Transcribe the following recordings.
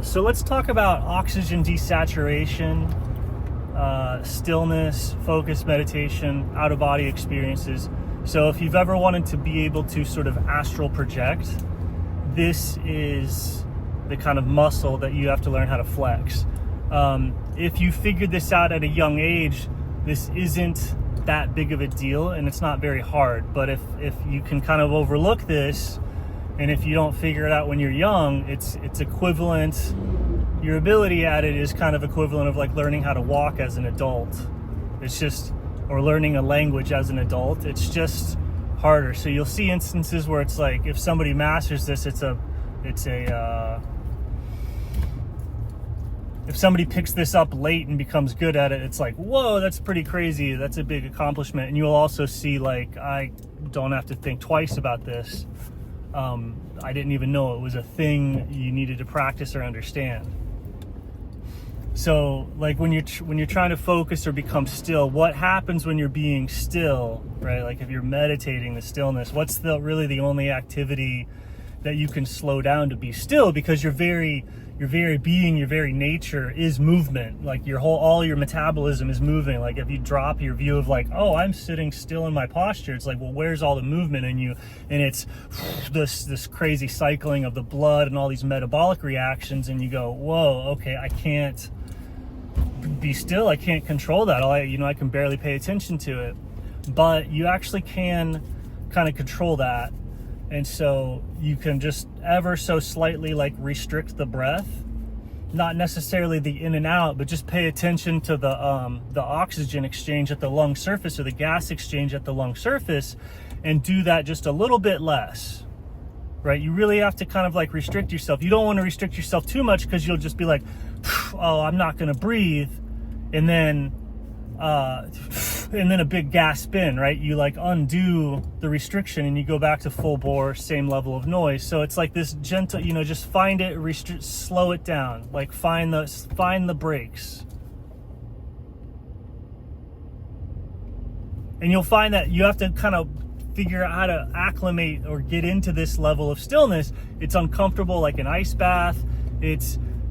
So let's talk about oxygen desaturation, stillness, focus, meditation, out-of-body experiences. So if you've ever wanted to be able to sort of astral project, this is the kind of muscle that you have to learn how to flex. If you figured this out at a young age, this isn't that big of a deal and it's not very hard. But if you can kind of overlook this, and if you don't figure it out when you're young, it's equivalent. Your ability at it is kind of equivalent of like learning how to walk as an adult. It's just, or learning a language as an adult. It's just harder. So you'll see instances where it's like, if somebody masters this, if somebody picks this up late and becomes good at it, it's like, whoa, that's pretty crazy. That's a big accomplishment. And you'll also see like, I don't have to think twice about this. I didn't even know it was a thing you needed to practice or understand. So like when you're trying to focus or become still, what happens when you're being still, right? Like if you're meditating, the stillness, what's really the only activity that you can slow down to be still? Because your very being, your very nature is movement. Like all your metabolism is moving. Like if you drop your view of like, oh, I'm sitting still in my posture, it's like, well, where's all the movement in you? And it's this crazy cycling of the blood and all these metabolic reactions, and you go, whoa, okay, I can't be still. I can't control that. I can barely pay attention to it. But you actually can kind of control that. And so you can just ever so slightly like restrict the breath, not necessarily the in and out, but just pay attention to the oxygen exchange at the lung surface or the gas exchange at the lung surface, and do that just a little bit less, right? You really have to kind of like restrict yourself. You don't want to restrict yourself too much because you'll just be like, oh, I'm not going to breathe. And then a big gasp in, right? You like undo the restriction and you go back to full bore, same level of noise. So it's like this gentle, just find it, slow it down, like find the breaks. And you'll find that you have to kind of figure out how to acclimate or get into this level of stillness. It's uncomfortable, like an ice bath.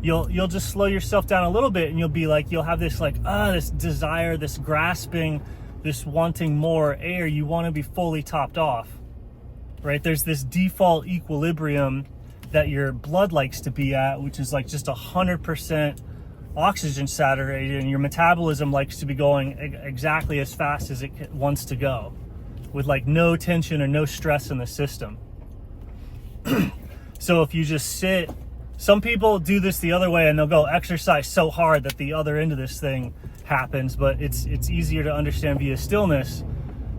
You'll just slow yourself down a little bit, and you'll have this like, this desire, this grasping, this wanting more air. You want to be fully topped off, right? There's this default equilibrium that your blood likes to be at, which is like just 100% oxygen saturated, and your metabolism likes to be going exactly as fast as it wants to go, with like no tension or no stress in the system. So if you just sit, some people do this the other way and they'll go exercise so hard that the other end of this thing happens, but it's easier to understand via stillness.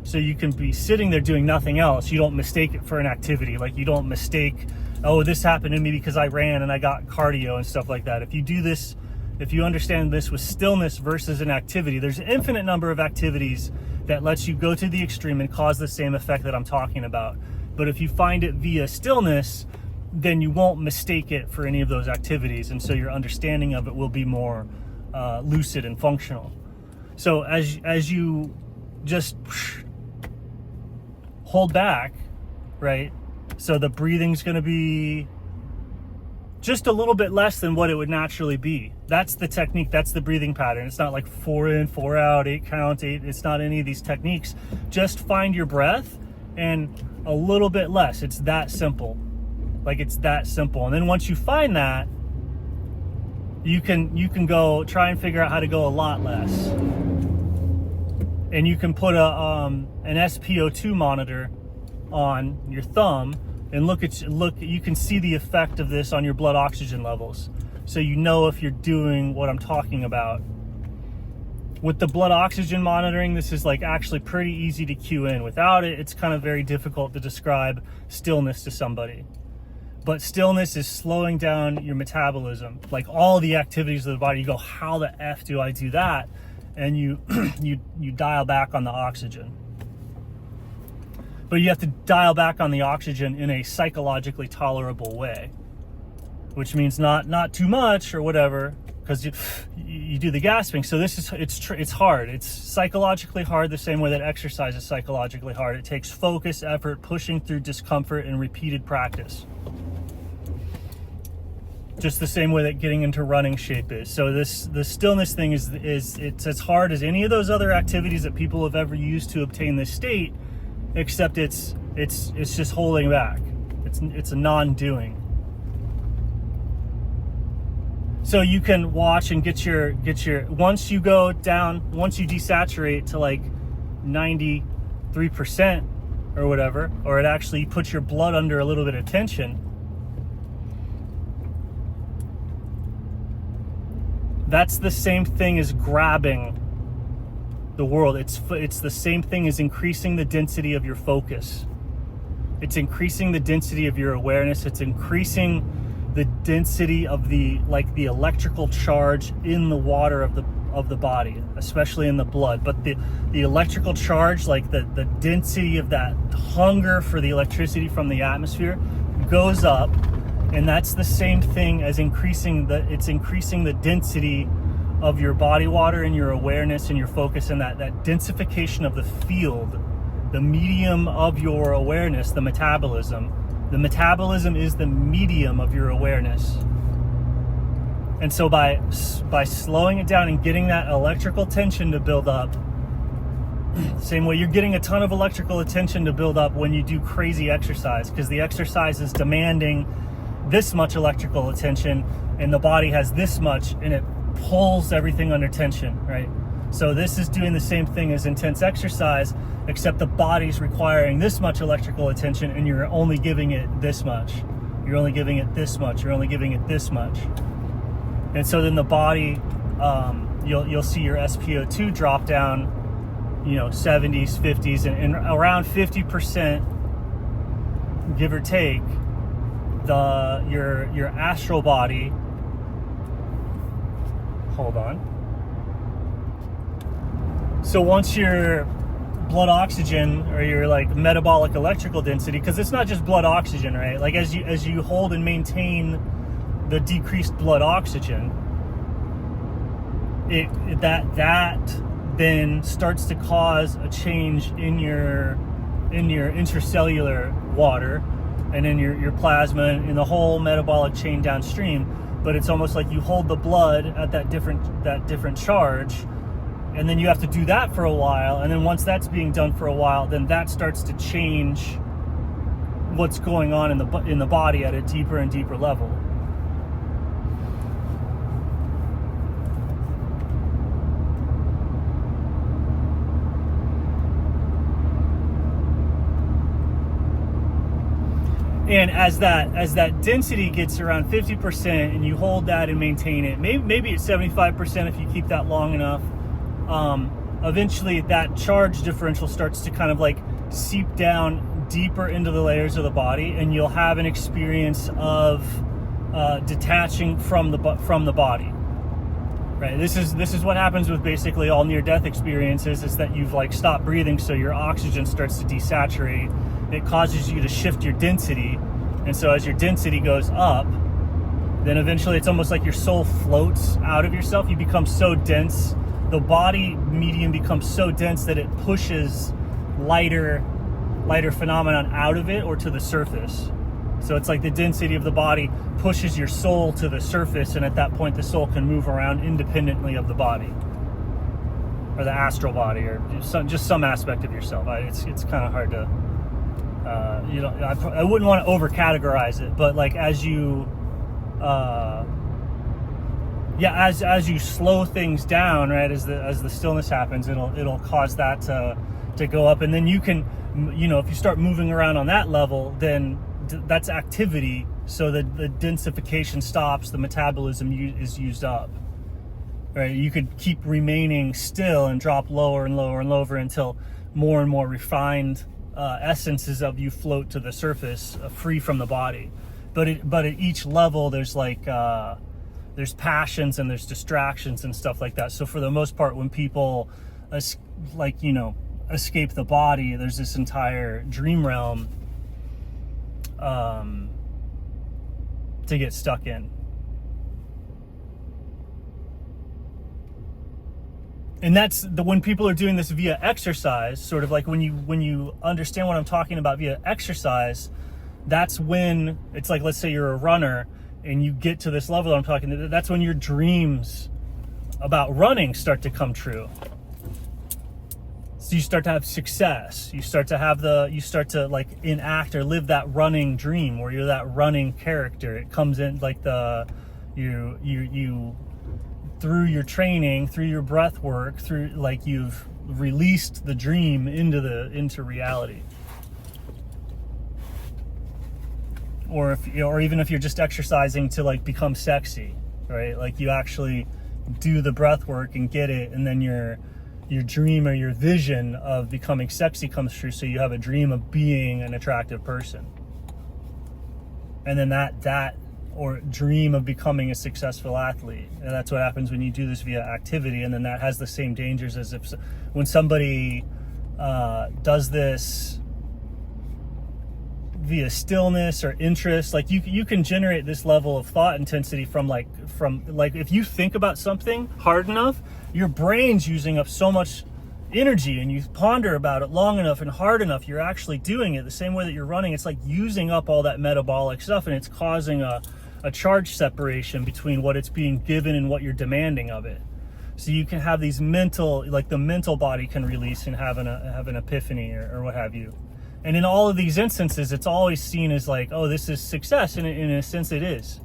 So you can be sitting there doing nothing else. You don't mistake it for an activity. Like you don't mistake, oh, this happened to me because I ran and I got cardio and stuff like that. If you do this, if you understand this with stillness versus an activity, there's an infinite number of activities that lets you go to the extreme and cause the same effect that I'm talking about. But if you find it via stillness, then you won't mistake it for any of those activities, and so your understanding of it will be more lucid and functional. So as you just hold back, right? So the breathing's going to be just a little bit less than what it would naturally be. That's the technique. That's the breathing pattern. It's not like 4 in, 4 out, 8 count, 8. It's not any of these techniques. Just find your breath and a little bit less. It's that simple. Like it's that simple. And then once you find that, you can go try and figure out how to go a lot less. And you can put an SpO2 monitor on your thumb and look. You can see the effect of this on your blood oxygen levels, so you know if you're doing what I'm talking about. With the blood oxygen monitoring, this is like actually pretty easy to cue in. Without it, it's kind of very difficult to describe stillness to somebody. But stillness is slowing down your metabolism, like all the activities of the body. You go, how the F do I do that? And you dial back on the oxygen. But you have to dial back on the oxygen in a psychologically tolerable way, which means not too much or whatever, because you do the gasping. So it's hard. It's psychologically hard, the same way that exercise is psychologically hard. It takes focus, effort, pushing through discomfort, and repeated practice. just the same way that getting into running shape is. So the stillness thing is it's as hard as any of those other activities that people have ever used to obtain this state, except it's just holding back. It's a non-doing. So you can watch and get your once you go down, once you desaturate to like 93% or whatever, or it actually puts your blood under a little bit of tension, that's the same thing as grabbing the world. It's the same thing as increasing the density of your focus. It's increasing the density of your awareness. It's increasing the density of the electrical charge in the water of the body, especially in the blood. But the electrical charge, like the density of that hunger for the electricity from the atmosphere, goes up, and that's the same thing as increasing the density of your body water and your awareness and your focus, and that densification of the field, the medium of your awareness, the metabolism. The metabolism is the medium of your awareness. And so by slowing it down and getting that electrical tension to build up, same way you're getting a ton of electrical attention to build up when you do crazy exercise, because the exercise is demanding this much electrical attention and the body has this much, and it pulls everything under tension, right? So this is doing the same thing as intense exercise, except the body's requiring this much electrical attention and you're only giving it this much. You're only giving it this much. You're only giving it this much. And so then the body, you'll see your SpO2 drop down, 70s, 50s, and around 50%, give or take, your astral body. Hold on. So once your blood oxygen or your like metabolic electrical density, because it's not just blood oxygen, right? Like as you hold and maintain the decreased blood oxygen, that then starts to cause a change in your intracellular water and in your plasma and in the whole metabolic chain downstream. But it's almost like you hold the blood at that different charge, and then you have to do that for a while, and then once that's being done for a while, then that starts to change what's going on in the body at a deeper and deeper level. And as that density gets around 50% and you hold that and maintain it, maybe it's 75% if you keep that long enough, eventually that charge differential starts to kind of like seep down deeper into the layers of the body, and you'll have an experience of detaching from the body. Right. This is what happens with basically all near-death experiences, is that you've like stopped breathing, so your oxygen starts to desaturate. It causes you to shift your density, and so as your density goes up, then eventually it's almost like your soul floats out of yourself. You become so dense, the body medium becomes so dense that it pushes lighter phenomenon out of it or to the surface. So it's like the density of the body pushes your soul to the surface, and at that point the soul can move around independently of the body, or the astral body, or just some aspect of yourself. It's kind of hard to, I wouldn't want to over categorize it, but like as you slow things down, right, as the stillness happens, it'll cause that to go up, and then you can, if you start moving around on that level, then that's activity, so the densification stops, the metabolism is used up, right? You could keep remaining still and drop lower and lower and lower until more and more refined essences of you float to the surface, free from the body. But at each level, there's like there's passions and there's distractions and stuff like that. So for the most part, when people escape the body, there's this entire dream realm to get stuck in. And that's when people are doing this via exercise, sort of like when you understand what I'm talking about via exercise, that's when it's like, let's say you're a runner and you get to this level that I'm talking, that's when your dreams about running start to come true. So you start to have success. You start to like enact or live that running dream where you're that running character. It comes in like you through your training, through your breath work, through like you've released the dream into reality. Or even if you're just exercising to like become sexy, right? Like you actually do the breath work and get it, and then your dream or your vision of becoming sexy comes true. So you have a dream of being an attractive person, and then that or dream of becoming a successful athlete. And that's what happens when you do this via activity. And then that has the same dangers as if when somebody does this via stillness or interest. Like you can generate this level of thought intensity from if you think about something hard enough, your brain's using up so much energy, and you ponder about it long enough and hard enough, you're actually doing it the same way that you're running. It's like using up all that metabolic stuff, and it's causing a charge separation between what it's being given and what you're demanding of it. So you can have these mental, like the mental body can release and have an epiphany or what have you. And in all of these instances, it's always seen as like, oh, this is success, and in a sense it is.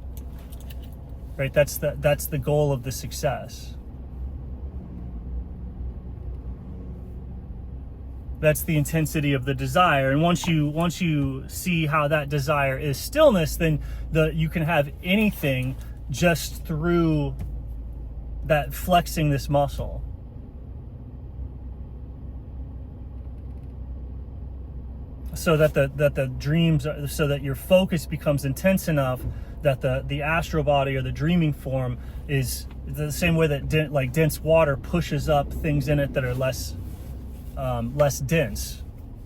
Right? That's the goal of the success. That's the intensity of the desire. And once you see how that desire is stillness, then you can have anything just through that flexing this muscle. So that the dreams, so that your focus becomes intense enough that the astral body or the dreaming form is the same way that dense water pushes up things in it that are less dense,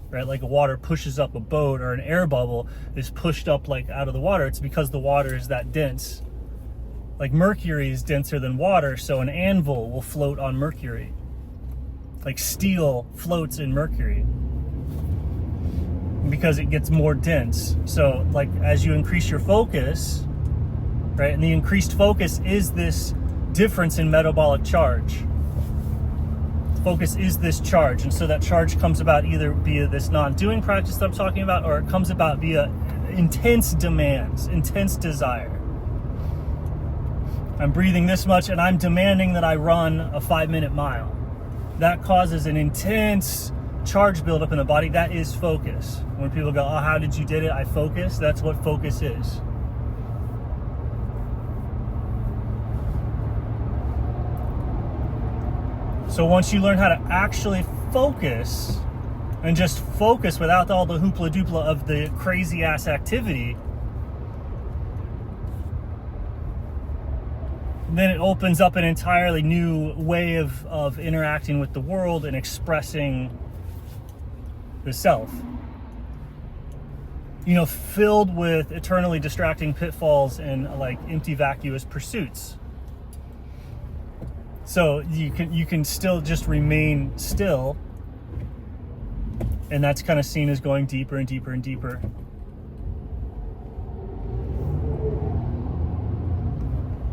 right? Like water pushes up a boat, or an air bubble is pushed up like out of the water. It's because the water is that dense. Like mercury is denser than water, so an anvil will float on mercury. Like steel floats in mercury because it gets more dense. So like as you increase your focus, right, and the increased focus is this difference in metabolic charge. Focus is this charge, and so that charge comes about either via this non-doing practice that I'm talking about, or it comes about via intense demands, intense desire. I'm breathing this much and I'm demanding that I run a 5-minute mile. That causes an intense charge buildup in the body. That is focus. When people go, oh, how did you did it? I focus. That's what focus is. So once you learn how to actually focus, and just focus without all the hoopla doopla of the crazy ass activity, then it opens up an entirely new way of interacting with the world and expressing the self. Filled with eternally distracting pitfalls and like empty vacuous pursuits. So you can still just remain still, and that's kind of seen as going deeper and deeper and deeper.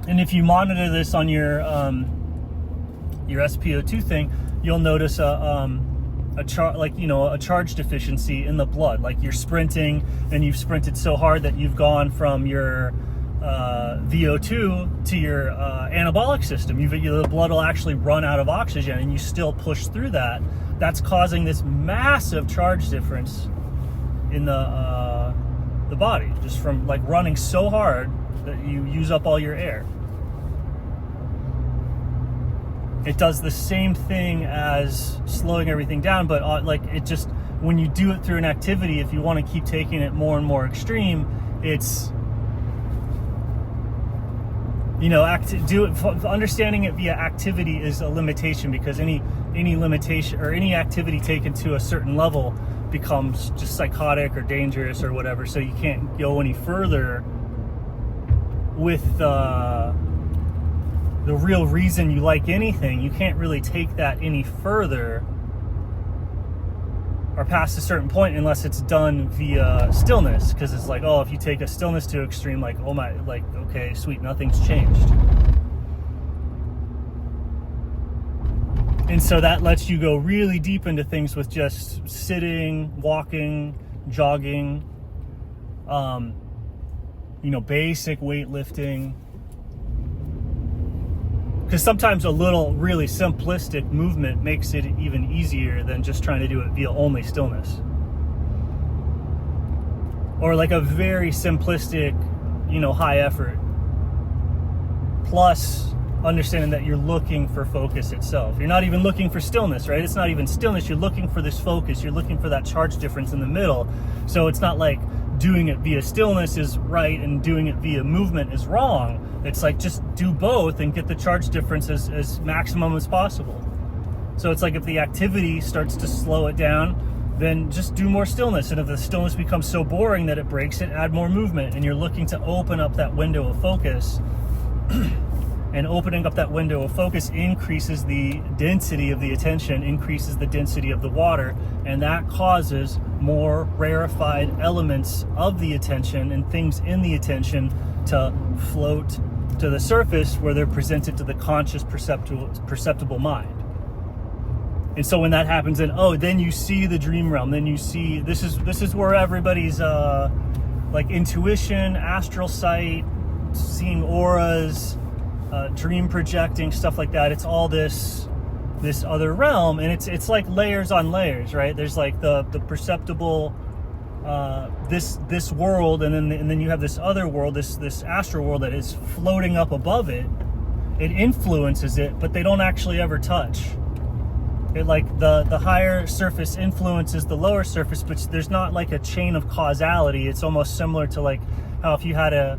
And if you monitor this on your SpO2 thing, you'll notice a charge deficiency in the blood. Like you're sprinting and you've sprinted so hard that you've gone from your VO2 to your anabolic system. The blood will actually run out of oxygen, and you still push through that. That's causing this massive charge difference in the body, just from like running so hard that you use up all your air. It does the same thing as slowing everything down, but it just, when you do it through an activity, if you want to keep taking it more and more extreme, it's understanding it via activity is a limitation, because any limitation or any activity taken to a certain level becomes just psychotic or dangerous or whatever. So you can't go any further with the real reason you like anything. You can't really take that any further or past a certain point unless it's done via stillness, because it's like, oh, if you take a stillness to extreme, like, oh my, like, okay, sweet, nothing's changed. And so that lets you go really deep into things with just sitting, walking, jogging, basic weightlifting. Because sometimes a little really simplistic movement makes it even easier than just trying to do it via only stillness. Or like a very simplistic, high effort. Plus understanding that you're looking for focus itself. You're not even looking for stillness, right? It's not even stillness. You're looking for this focus. You're looking for that charge difference in the middle. So it's not like doing it via stillness is right and doing it via movement is wrong. It's like, just do both and get the charge difference as maximum as possible. So it's like, if the activity starts to slow it down, then just do more stillness. And if the stillness becomes so boring that it breaks it, add more movement. And you're looking to open up that window of focus. And opening up that window of focus increases the density of the attention, increases the density of the water, and that causes more rarefied elements of the attention and things in the attention to float to the surface, where they're presented to the conscious perceptible mind. And so when that happens, then you see the dream realm. Then you see, this is where everybody's like intuition, astral sight, seeing auras, dream projecting, stuff like that. It's all this other realm, and it's like layers on layers, right? There's like the perceptible, this world, and then you have this other world, this astral world that is floating up above it. It influences it, but they don't actually ever touch. It, like, the higher surface influences the lower surface, but there's not like a chain of causality. It's almost similar to like how if you had a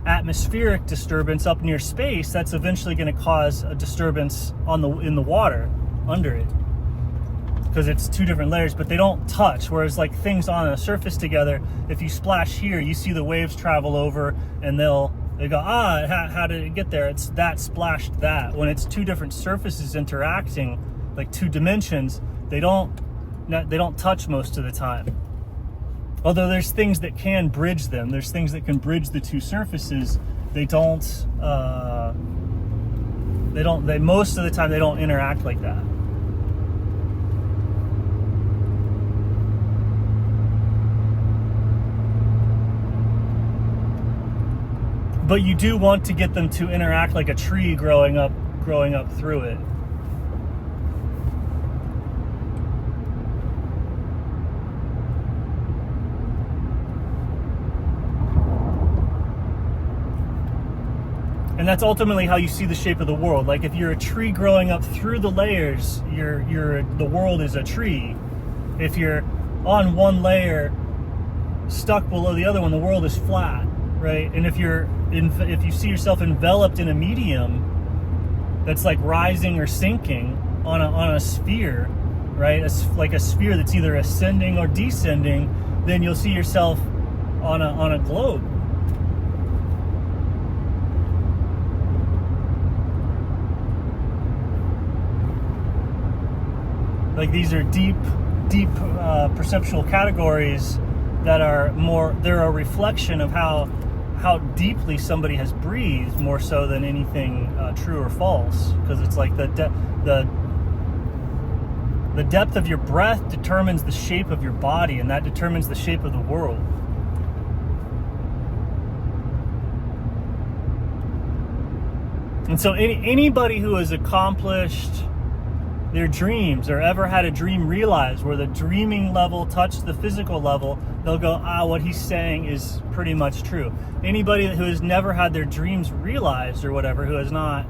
atmospheric disturbance up near space, that's eventually going to cause a disturbance in the water under it, because it's two different layers, but they don't touch. Whereas like things on a surface together, if you splash here, you see the waves travel over, and they go, how did it get there? It's that splashed that. When it's two different surfaces interacting, like two dimensions, they don't touch most of the time. Although there's things that can bridge them. There's things that can bridge the two surfaces. They most of the time they don't interact like that. But you do want to get them to interact like a tree growing up through it. And that's ultimately how you see the shape of the world. Like if you're a tree growing up through the layers, the world is a tree. If you're on one layer, stuck below the other one, the world is flat, right? And if you see yourself enveloped in a medium that's like rising or sinking on a sphere, right? Like a sphere that's either ascending or descending, then you'll see yourself on a globe. Like these are deep perceptual categories that they're a reflection of how deeply somebody has breathed, more so than anything true or false. Because it's like the depth of your breath determines the shape of your body, and that determines the shape of the world. And so anybody who has accomplished their dreams or ever had a dream realized, where the dreaming level touched the physical level, they'll go, what he's saying is pretty much true. Anybody who has never had their dreams realized or whatever, who has not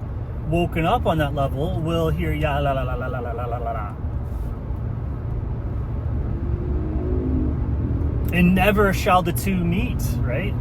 woken up on that level, will hear la la la la la la la la la. And never shall the two meet, right?